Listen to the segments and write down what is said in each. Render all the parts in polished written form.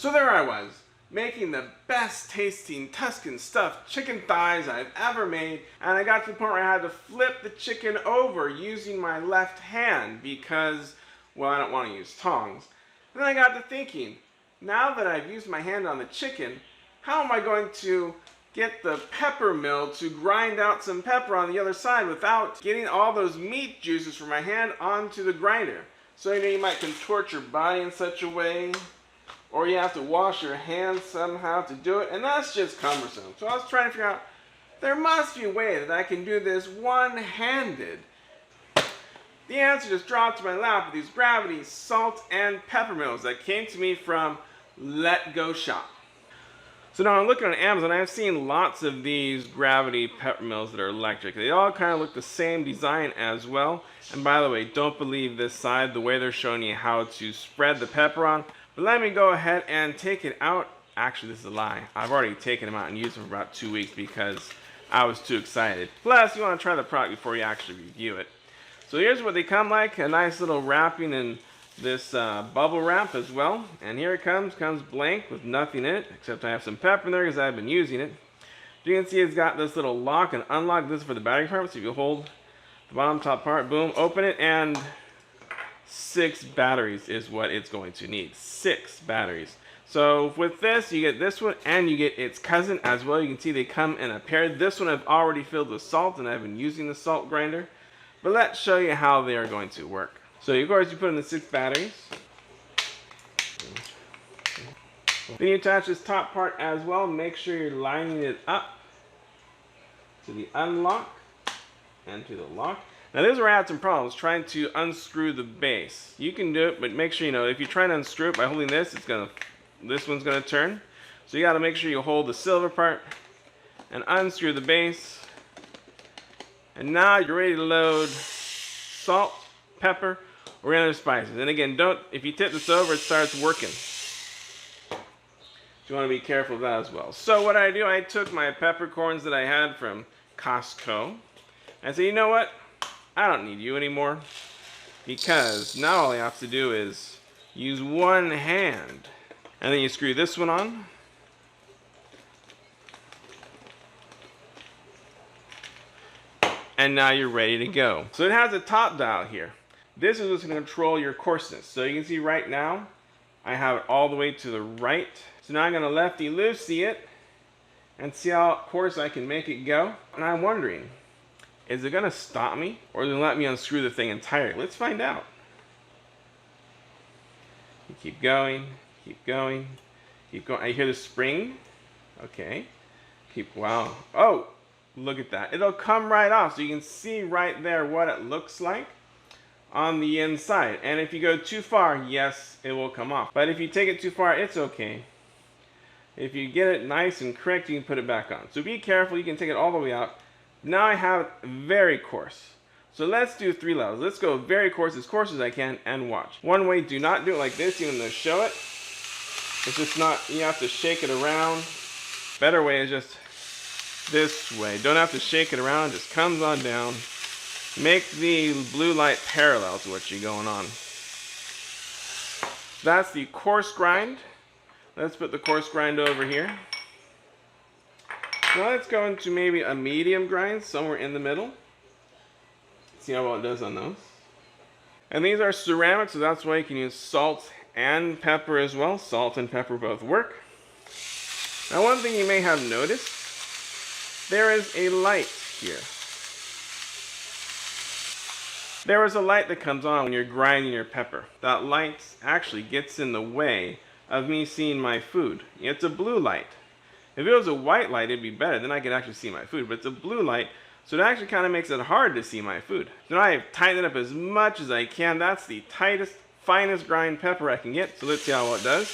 So there I was, making the best tasting Tuscan stuffed chicken thighs I've ever made, and I got to the point where I had to flip the chicken over using my left hand because, well, I don't want to use tongs. And then I got to thinking, now that I've used my hand on the chicken, how am I going to get the pepper mill to grind out some pepper on the other side without getting all those meat juices from my hand onto the grinder? So you might contort your body in such a way, or you have to wash your hands somehow to do it, and that's just cumbersome. So I was trying to figure out, there must be a way that I can do this one-handed. The answer just dropped to my lap with these gravity salt and pepper mills that came to me from LetGoShop. So now I'm looking on Amazon, I've seen lots of these gravity pepper mills that are electric. They all kind of look the same design as well. And by the way, don't believe this side, the way they're showing you how to spread the pepper on. But let me go ahead and take it out. Actually, this is a lie. I've already taken them out and used them for about 2 weeks because I was too excited. Plus, you want to try the product before you actually review it. So here's what they come like, a nice little wrapping in this bubble wrap as well. And here it comes blank with nothing in it, except I have some pepper in there because I've been using it. You can see it's got this little lock and unlock. This is for the battery compartment, so if you hold the bottom top part, boom, open it, and 6 batteries is what it's going to need. 6 batteries. So with this, you get this one and you get its cousin as well. You can see they come in a pair. This one I've already filled with salt and I've been using the salt grinder. But let's show you how they are going to work. So of course you put in the 6 batteries. Then you attach this top part as well. Make sure you're lining it up to the unlock and to the lock. Now this is where I had some problems trying to unscrew the base. You can do it, but make sure if you try to unscrew it by holding this, this one's gonna turn. So you gotta make sure you hold the silver part and unscrew the base. And now you're ready to load salt, pepper, or any other spices. And again, if you tip this over, it starts working. So you wanna be careful of that as well. So what I took my peppercorns that I had from Costco. I said, you know what? I don't need you anymore, because now all I have to do is use one hand. And then you screw this one on. And now you're ready to go. So it has a top dial here. This is what's going to control your coarseness. So you can see right now, I have it all the way to the right. So now I'm going to lefty-loosey it and see how coarse I can make it go. And I'm wondering, is it going to stop me, or is it going to let me unscrew the thing entirely? Let's find out. You keep going, keep going, keep going. I hear the spring. Okay. Wow. Oh, look at that. It'll come right off. So you can see right there what it looks like on the inside. And if you go too far, yes, it will come off. But if you take it too far, it's okay. If you get it nice and correct, you can put it back on. So be careful. You can take it all the way out. Now I have it very coarse. So let's do 3 levels. Let's go very coarse as I can, and watch. One way, do not do it like this, even though show it. It's just not, you have to shake it around. Better way is just this way. Don't have to shake it around, it just comes on down. Make the blue light parallel to what you're going on. That's the coarse grind. Let's put the coarse grind over here. Now let's go into maybe a medium grind, somewhere in the middle. See how well it does on those. And these are ceramic, so that's why you can use salt and pepper as well. Salt and pepper both work. Now one thing you may have noticed, there is a light here. There is a light that comes on when you're grinding your pepper. That light actually gets in the way of me seeing my food. It's a blue light. If it was a white light, it'd be better. Then I could actually see my food. But it's a blue light, so it actually kind of makes it hard to see my food. So now I've tightened it up as much as I can. That's the tightest, finest grind pepper I can get. So let's see how well it does.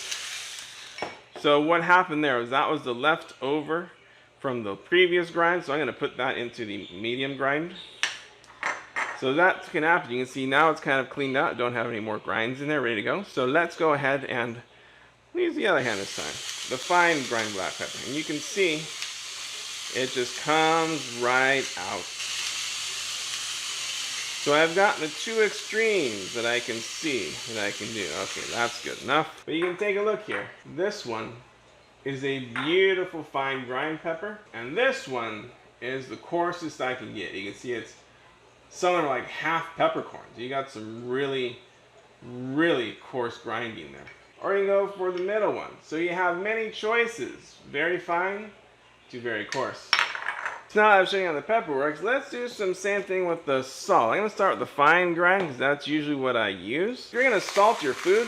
So what happened there was that was the leftover from the previous grind. So I'm going to put that into the medium grind. So that can happen. You can see now it's kind of cleaned out. Don't have any more grinds in there, ready to go. So let's go ahead and use the other hand this time. The fine grind black pepper. And you can see it just comes right out. So I've gotten the two extremes that I can see that I can do. Okay, that's good enough. But you can take a look here. This one is a beautiful fine grind pepper, and this one is the coarsest I can get. You can see it's somewhere like half peppercorns. You got some really, really coarse grinding there. Or you can go for the middle one. So you have many choices, very fine to very coarse. So now I've shown you how the pepper works. Let's do some same thing with the salt. I'm going to start with the fine grind because that's usually what I use. If you're going to salt your food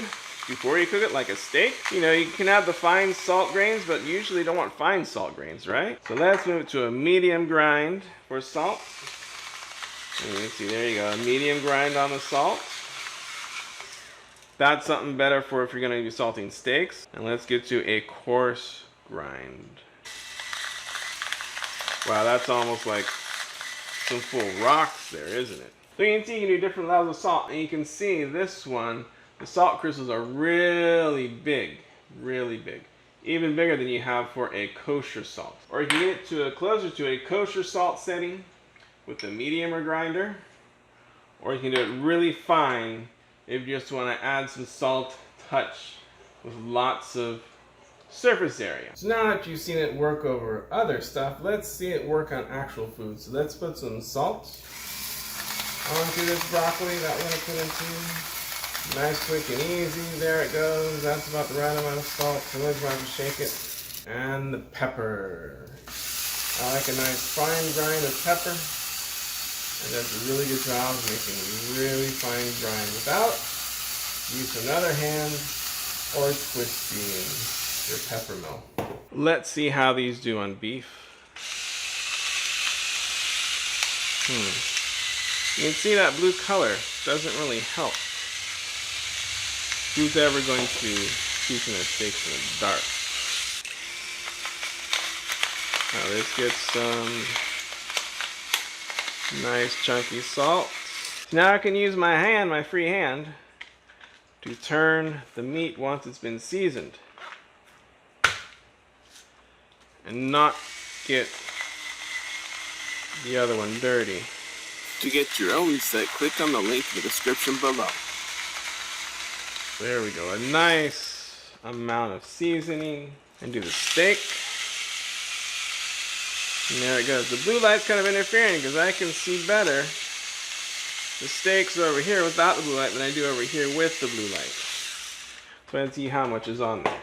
before you cook it like a steak, you know, you can have the fine salt grains, but usually you don't want fine salt grains, right? So let's move it to a medium grind for salt. And you can see, there you go, a medium grind on the salt. That's something better for if you're going to be salting steaks. And let's get to a coarse grind. Wow, that's almost like some full rocks there, isn't it? So you can see you can do different levels of salt, and you can see this one, the salt crystals are really big, even bigger than you have for a kosher salt. Or you can get it to closer to a kosher salt setting with the medium grinder, or you can do it really fine if you just want to add some salt touch with lots of surface area. So now that you've seen it work over other stuff, let's see it work on actual food. So let's put some salt onto this broccoli that we're going to put into. Nice, quick, and easy. There it goes. That's about the right amount of salt. So let's try to shake it. And the pepper. I like a nice fine grind of pepper. And does a really good job of making really fine grind without use another hand or twisting your pepper mill. Let's see how these do on beef. You can see that blue color doesn't really help. Who's ever going to season their steaks in the dark? Now let's get some nice chunky salt. Now I can use my hand, my free hand, to turn the meat once it's been seasoned and not get the other one dirty. To get your own set, click on the link in the description below. There we go, a nice amount of seasoning. And do the steak. And there it goes. The blue light's kind of interfering because I can see better the steaks over here without the blue light than I do over here with the blue light. So let's see how much is on there.